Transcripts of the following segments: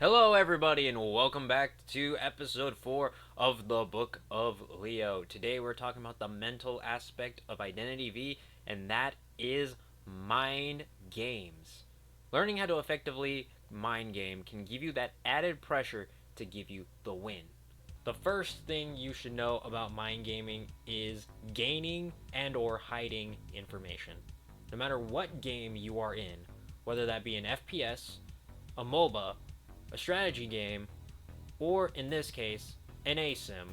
Hello, everybody, and welcome back to episode 4 of the Book of Leo. Today, we're talking about the mental aspect of Identity V, and that is mind games. Learning how to effectively mind game can give you that added pressure to give you the win. The first thing you should know about mind gaming is gaining and/or hiding information. No matter what game you are in, whether that be an FPS, a MOBA, a strategy game, or in this case, an ASIM,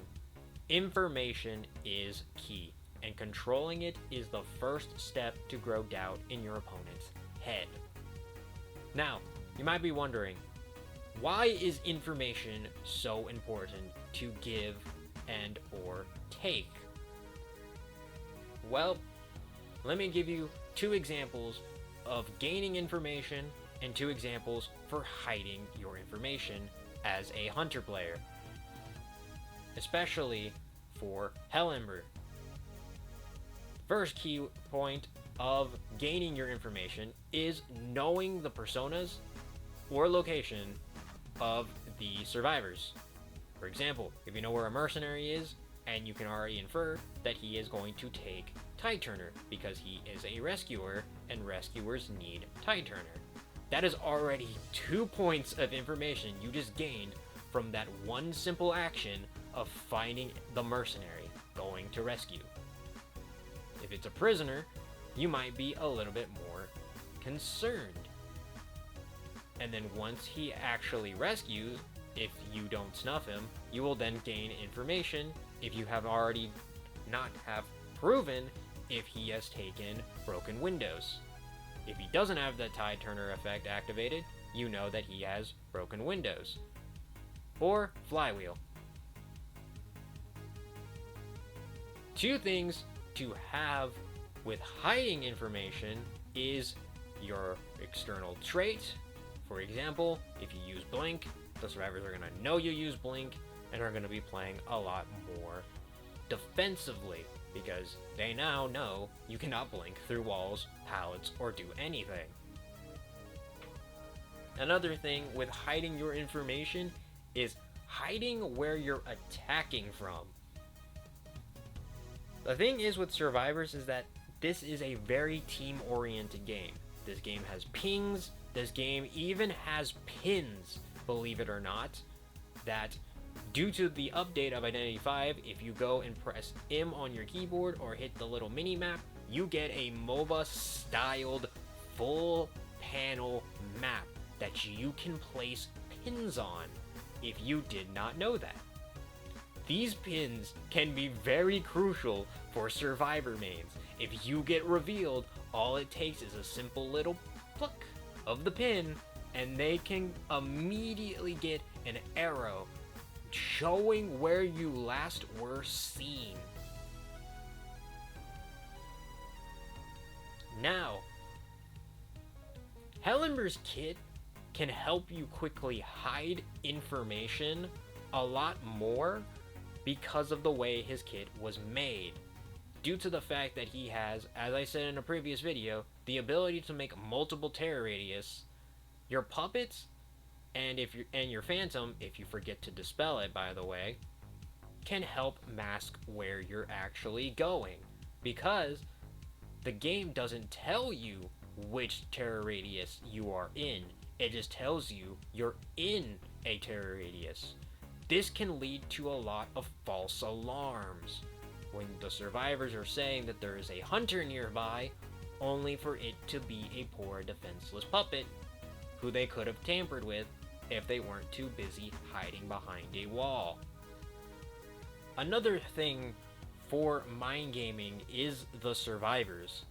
information is key, and controlling it is the first step to grow doubt in your opponent's head. Now, you might be wondering, why is information so important to give and or take? Well, let me give you two examples of gaining information and two examples for hiding your information as a hunter player, especially for Hellember. First key point of gaining your information is knowing the personas or location of the survivors. For example, if you know where a mercenary is, and you can already infer that he is going to take Tide Turner because he is a rescuer and rescuers need Tide Turner. That is already 2 points of information you just gained from that one simple action of finding the mercenary going to rescue. If it's a prisoner, you might be a little bit more concerned. And then once he actually rescues, if you don't snuff him, you will then gain information if you have already not have proven if he has taken broken windows. If he doesn't have the Tide Turner effect activated, you know that he has broken windows. Or flywheel. Two things to have with hiding information is your external trait. For example, if you use blink, the survivors are going to know you use blink and are going to be playing a lot more defensively because they now know you cannot blink through walls, pallets, or do anything. Another thing with hiding your information is hiding where you're attacking from. The thing is with survivors is that this is a very team-oriented game. This game has pings, this game even has pins, believe it or not, that due to the update of Identity 5, if you go and press M on your keyboard or hit the little mini map, you get a MOBA styled full panel map that you can place pins on if you did not know that. These pins can be very crucial for survivor mains. If you get revealed, all it takes is a simple little pluck of the pin and they can immediately get an arrow showing where you last were seen. Now, Hellember's kit can help you quickly hide information a lot more because of the way his kit was made. Due to the fact that he has, as I said in a previous video, the ability to make multiple terror radius, your puppets and your phantom, if you forget to dispel it by the way, can help mask where you're actually going, because the game doesn't tell you which terror radius you are in. It just tells you you're in a terror radius. This can lead to a lot of false alarms when the survivors are saying that there is a hunter nearby, only for it to be a poor defenseless puppet who they could have tampered with if they weren't too busy hiding behind a wall. Another thing for mind gaming is the survivors.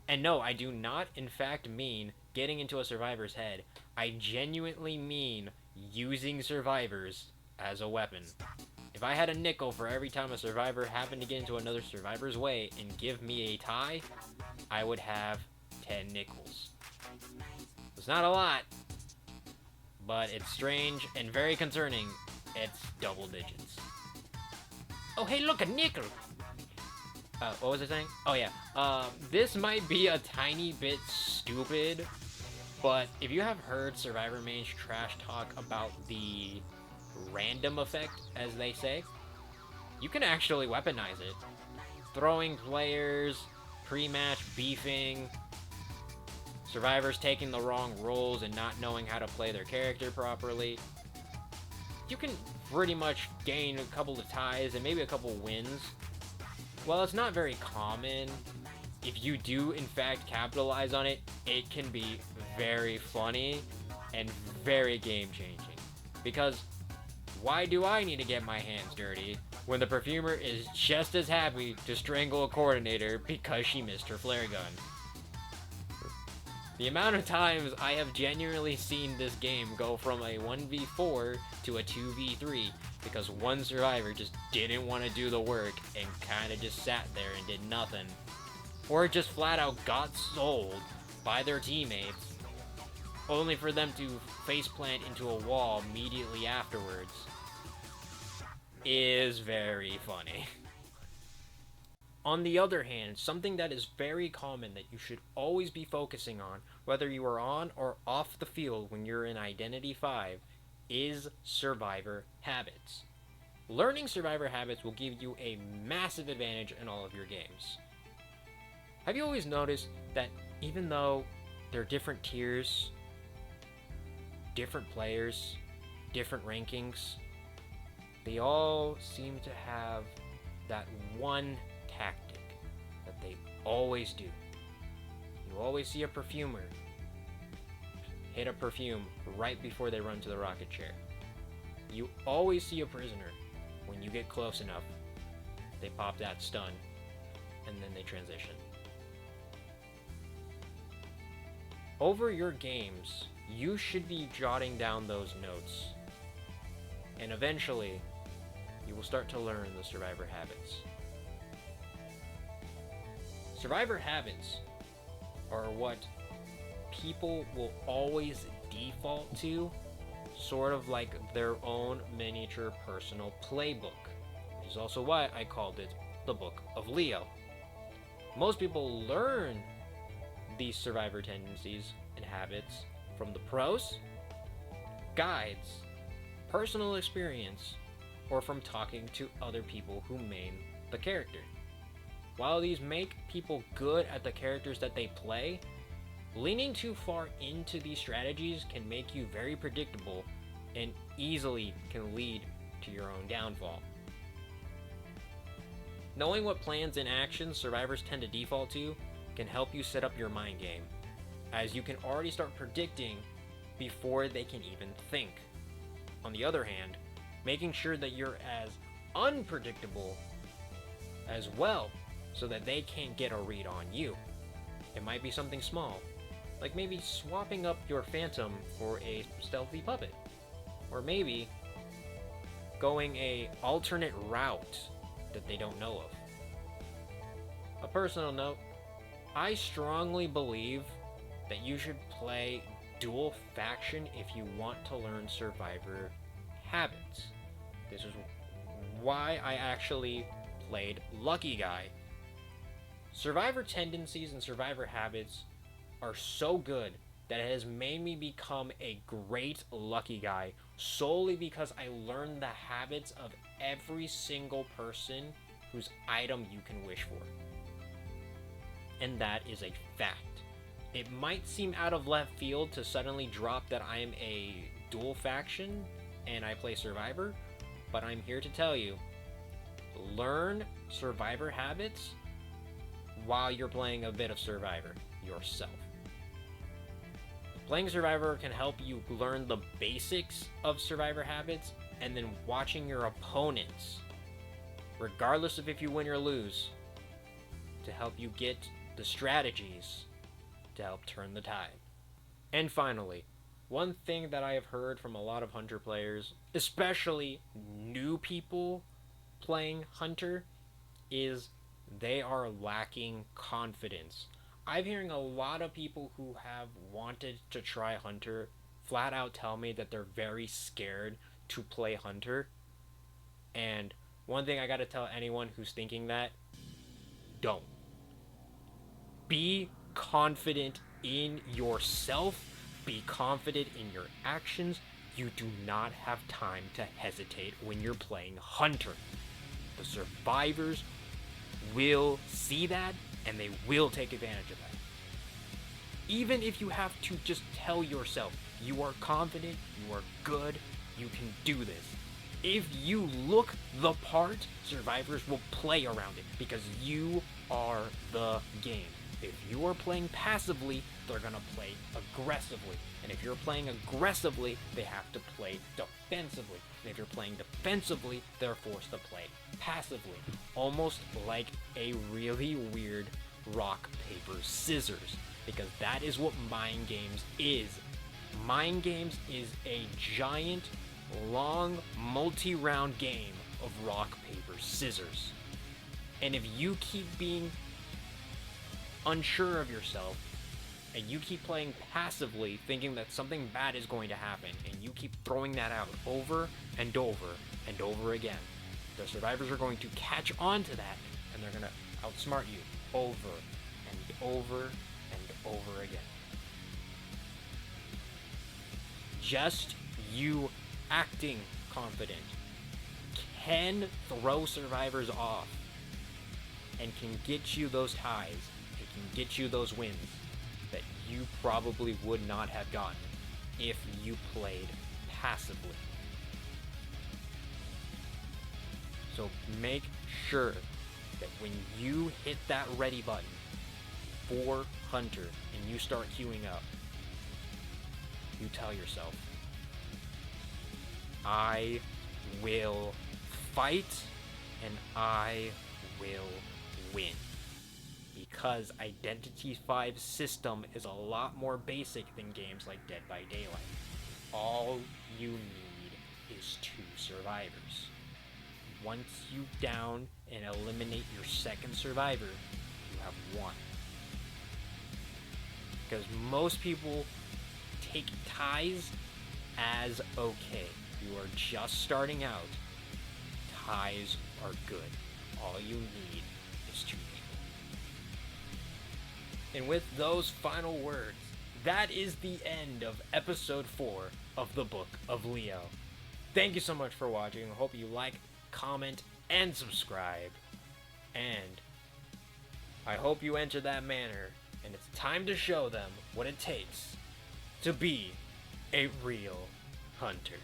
And no, I do not in fact mean getting into a survivor's head. I genuinely mean using survivors as a weapon. If I had a nickel for every time a survivor happened to get into another survivor's way and give me a tie, I would have 10 nickels. It's not a lot, but it's strange and very concerning. It's double digits. Oh, hey, look, a nickel! What was I saying? Oh, yeah. This might be a tiny bit stupid, But if you have heard Survivor Main's trash talk about the random effect, as they say, you can actually weaponize it. Throwing players, pre-match beefing, survivors taking the wrong roles and not knowing how to play their character properly. You can pretty much gain a couple of ties and maybe a couple wins. While it's not very common, if you do in fact capitalize on it, it can be very funny and very game changing. Because why do I need to get my hands dirty when the perfumer is just as happy to strangle a coordinator because she missed her flare gun? The amount of times I have genuinely seen this game go from a 1v4 to a 2v3 because one survivor just didn't want to do the work and kind of just sat there and did nothing. Or just flat out got sold by their teammates, only for them to faceplant into a wall immediately afterwards. Is very funny. On the other hand, something that is very common that you should always be focusing on, whether you are on or off the field when you're in Identity 5, is survivor habits. Learning survivor habits will give you a massive advantage in all of your games. Have you always noticed that even though there are different tiers, different players, different rankings, they all seem to have that one tactic that they always do. You always see a perfumer hit a perfume right before they run to the rocket chair. You always see a prisoner when you get close enough, they pop that stun and then they transition. Over your games, you should be jotting down those notes, and eventually you will start to learn the survivor habits. Survivor habits are what people will always default to, sort of like their own miniature personal playbook, which is also why I called it the Book of Leo. Most people learn these survivor tendencies and habits from the pros, guides, personal experience, or from talking to other people who main the character. While these make people good at the characters that they play, leaning too far into these strategies can make you very predictable and easily can lead to your own downfall. Knowing what plans and actions survivors tend to default to can help you set up your mind game, as you can already start predicting before they can even think. On the other hand, making sure that you're as unpredictable as well so that they can't get a read on you. It might be something small, like maybe swapping up your phantom for a stealthy puppet, or maybe going a alternate route that they don't know of. A personal note, I strongly believe that you should play dual faction if you want to learn survivor habits. This is why I actually played Lucky Guy. Survivor tendencies and survivor habits are so good that it has made me become a great Lucky Guy solely because I learned the habits of every single person whose item you can wish for. And that is a fact. It might seem out of left field to suddenly drop that I am a dual faction and I play Survivor, but I'm here to tell you, learn Survivor habits while you're playing a bit of Survivor yourself. Playing Survivor can help you learn the basics of Survivor habits, and then watching your opponents, regardless of if you win or lose, to help you get the strategies to help turn the tide. And finally, one thing that I have heard from a lot of Hunter players, especially new people playing Hunter, is they are lacking confidence. I'm hearing a lot of people who have wanted to try Hunter flat out tell me that they're very scared to play Hunter. And one thing I gotta tell anyone who's thinking that, don't. Be confident in yourself Be confident in your actions. You do not have time to hesitate when you're playing Hunter. The survivors will see that and they will take advantage of that. Even if you have to just tell yourself you are confident, you are good, you can do this. If you look the part, survivors will play around it because you are the game. If you are playing passively, they're gonna play aggressively. And if you're playing aggressively, they have to play defensively. And if you're playing defensively, they're forced to play passively. Almost like a really weird rock, paper, scissors. Because that is what Mind Games is. Mind Games is a giant, long, multi-round game of rock, paper, scissors. And if you keep being unsure of yourself, and you keep playing passively thinking that something bad is going to happen, and you keep throwing that out over and over and over again, the survivors are going to catch on to that, and they're going to outsmart you over and over and over again. Just you acting confident can throw survivors off and can get you those ties. It can get you those wins that you probably would not have gotten if you played passively. So make sure that when you hit that ready button for Hunter and you start queuing up, you tell yourself, I will fight and I will win. Because Identity 5's system is a lot more basic than games like Dead by Daylight. All you need is 2 survivors. Once you down and eliminate your second survivor, you have 1. Because most people take ties as okay. You are just starting out. Ties are good. All you need is 2 people. And with those final words, that is the end of episode 4 of the Book of Leo. Thank you so much for watching. I hope you like, comment, and subscribe. And I hope you enter that manor, and it's time to show them what it takes to be a real hunter.